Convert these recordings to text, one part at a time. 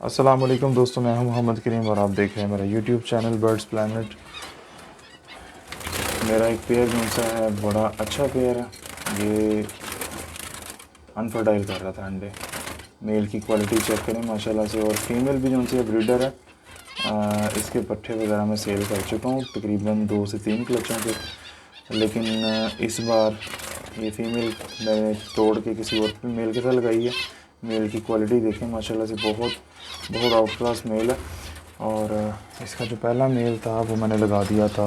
अस्सलाम वालेकुम दोस्तों, मैं हूं मोहम्मद करीम और आप देख रहे हैं मेरा यूट्यूब चैनल बर्ड्स प्लैनेट। मेरा एक पेयर जो सा है बड़ा अच्छा पेयर है। ये अनफर्टाइल कर रहा था अंडे। मेल की क्वालिटी चेक करें माशाल्लाह से, और फीमेल भी जो सी ब्रीडर है। इसके पट्ठे वगैरह मैं सेल कर चुका हूँ तकरीबन 2 से 3 क्लचों के, लेकिन इस बार ये फ़ीमेल मैंने तोड़ के किसी और मेल के साथ लगाई है। मेल की क्वालिटी देखें माशाल्लाह से, बहुत आउट क्लास मेल है। और इसका जो पहला मेल था वो मैंने लगा दिया था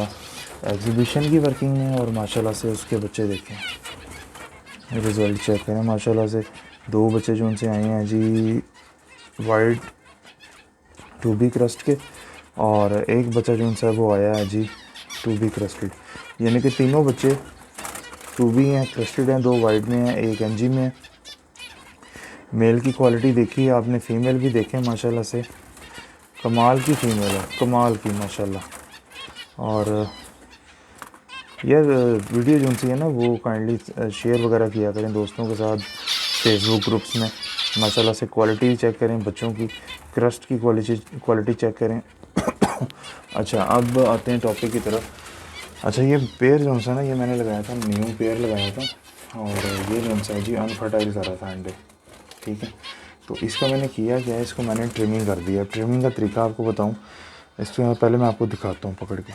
एग्जीबिशन की वर्किंग में, और माशाल्लाह से उसके बच्चे देखें, रिज़ल्ट चेक करें माशाल्लाह से। 2 बच्चे जो उनसे आए हैं जी वाइट टू बी क्रस्ट के, और एक बच्चा जो उनसे वो आया है जी टू बी क्रस्टेड, यानी कि तीनों बच्चे टू बी हैं, क्रस्टेड हैं। 2 वाइट में हैं, एक एनजी में है। मेल की क्वालिटी देखी है आपने, फ़ीमेल भी देखें माशाल्लाह से, कमाल की फ़ीमेल है, कमाल की माशाल्लाह। और यार वीडियो जो सी है ना वो काइंडली शेयर वगैरह किया करें दोस्तों के साथ फेसबुक ग्रुप्स में। माशाल्लाह से क्वालिटी चेक करें बच्चों की, क्रस्ट की क्वालिटी चेक करें। अच्छा, अब आते हैं टॉपिक की तरफ। अच्छा, ये पेयर जो सा ना ये मैंने लगाया था, न्यू पेयर लगाया था, और ये जो सा जी अनफर्टाइल कर रहा था अंडे, ठीक है। तो इसका मैंने किया क्या है, इसको मैंने ट्रिमिंग कर दिया। ट्रिमिंग का तरीका आपको बताऊं, इसको पहले मैं आपको दिखाता हूँ पकड़ के।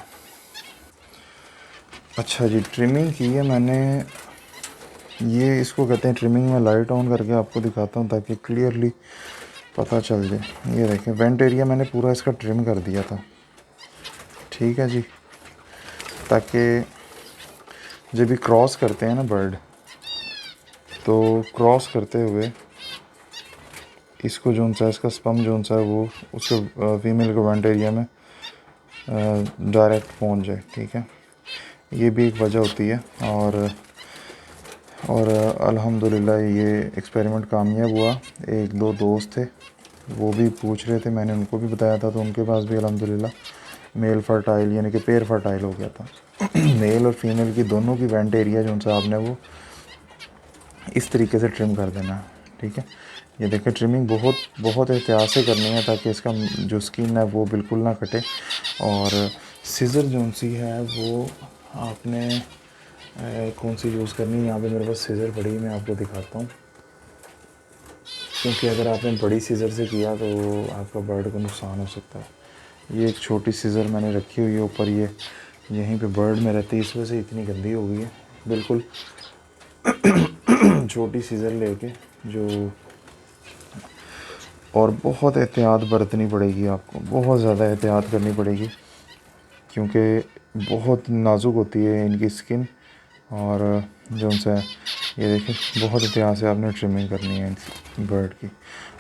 अच्छा जी, ट्रिमिंग की है मैंने, ये इसको कहते हैं ट्रिमिंग। में लाइट ऑन करके आपको दिखाता हूँ ताकि क्लियरली पता चल जाए। ये देखें, वेंट एरिया मैंने पूरा इसका ट्रिम कर दिया था, ठीक है जी, ताकि जब भी क्रॉस करते हैं ना बर्ड, तो क्रॉस करते हुए इसको जो सा इसका स्पम जो सा है वो उसके फीमेल के वेंट एरिया में डायरेक्ट पहुंच जाए, ठीक है। ये भी एक वजह होती है। और अल्हम्दुलिल्लाह ये एक्सपेरिमेंट कामयाब हुआ। 1-2 दोस्त थे, वो भी पूछ रहे थे, मैंने उनको भी बताया था, तो उनके पास भी अल्हम्दुलिल्लाह मेल फर्टाइल यानी कि पेयर फर्टाइल हो गया था। मेल और फीमेल की दोनों की वेंट एरिया जो सा आपने वो इस तरीके से ट्रिम कर देना, ठीक है। ये देखें, ट्रिमिंग बहुत एहतियात से करनी है ताकि इसका जो स्किन है वो बिल्कुल ना कटे। और सीज़र जो सी है वो आपने कौन सी यूज़ करनी है। यहाँ पे मेरे पास सीज़र पड़ी है, मैं आपको दिखाता हूँ, क्योंकि अगर आपने बड़ी सीज़र से किया तो आपका बर्ड को नुकसान हो सकता है। ये एक छोटी सीज़र मैंने रखी हुई है ऊपर, ये यहीं पे बर्ड में रहती है, इस वजह से इतनी गंदी हो गई है। बिल्कुल छोटी सीज़र लेके जो, और बहुत एहतियात बरतनी पड़ेगी आपको, बहुत ज़्यादा एहतियात करनी पड़ेगी, क्योंकि बहुत नाजुक होती है इनकी स्किन। और जो उनसे ये देखें, बहुत एहतियात से आपने ट्रिमिंग करनी है बर्ड की,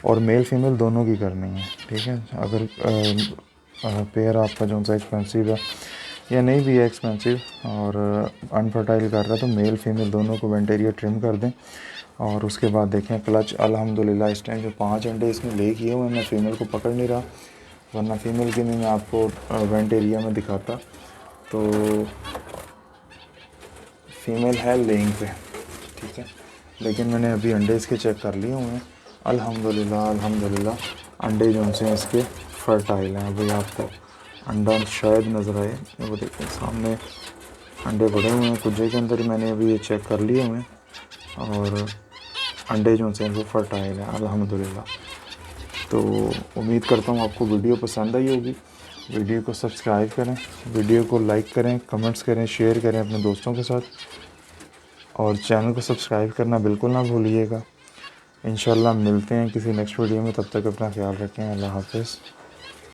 और मेल फीमेल दोनों की करनी है, ठीक है। अगर पेयर आपका जो सा एक्सपेंसिव है या नहीं भी है एक्सपेंसिव और अनफर्टाइल कर रहा है, तो मेल फीमेल दोनों को वेंट एरिया ट्रिम कर दें। और उसके बाद देखें क्लच, अल्हम्दुलिल्लाह इस टाइम जो 5 अंडे इसमें ले किए हुए, मैं फ़ीमेल को पकड़ नहीं रहा, वरना फ़ीमेल की मैं आपको वेंट एरिया में दिखाता। तो फ़ीमेल है लेइंग पे, ठीक है, लेकिन मैंने अभी अंडे इसके चेक कर लिए हुए हैं। अल्हम्दुलिल्लाह अंडे जो से इसके फर्टाइल हैं। अभी आपको अंडा शायद नज़र आए, वो देखें सामने अंडे पड़े हुए हैं कुजे के अंदर, मैंने अभी ये चेक कर लिए हुए हैं, और अंडे जो से वो फर्टाइल हैं अल्हम्दुलिल्लाह। तो उम्मीद करता हूँ आपको वीडियो पसंद आई होगी। वीडियो को सब्सक्राइब करें, वीडियो को लाइक करें, कमेंट्स करें, शेयर करें अपने दोस्तों के साथ, और चैनल को सब्सक्राइब करना बिल्कुल ना भूलिएगा। इंशाल्लाह मिलते हैं किसी नेक्स्ट वीडियो में, तब तक अपना ख्याल रखें। अल्लाह हाफ़िज़।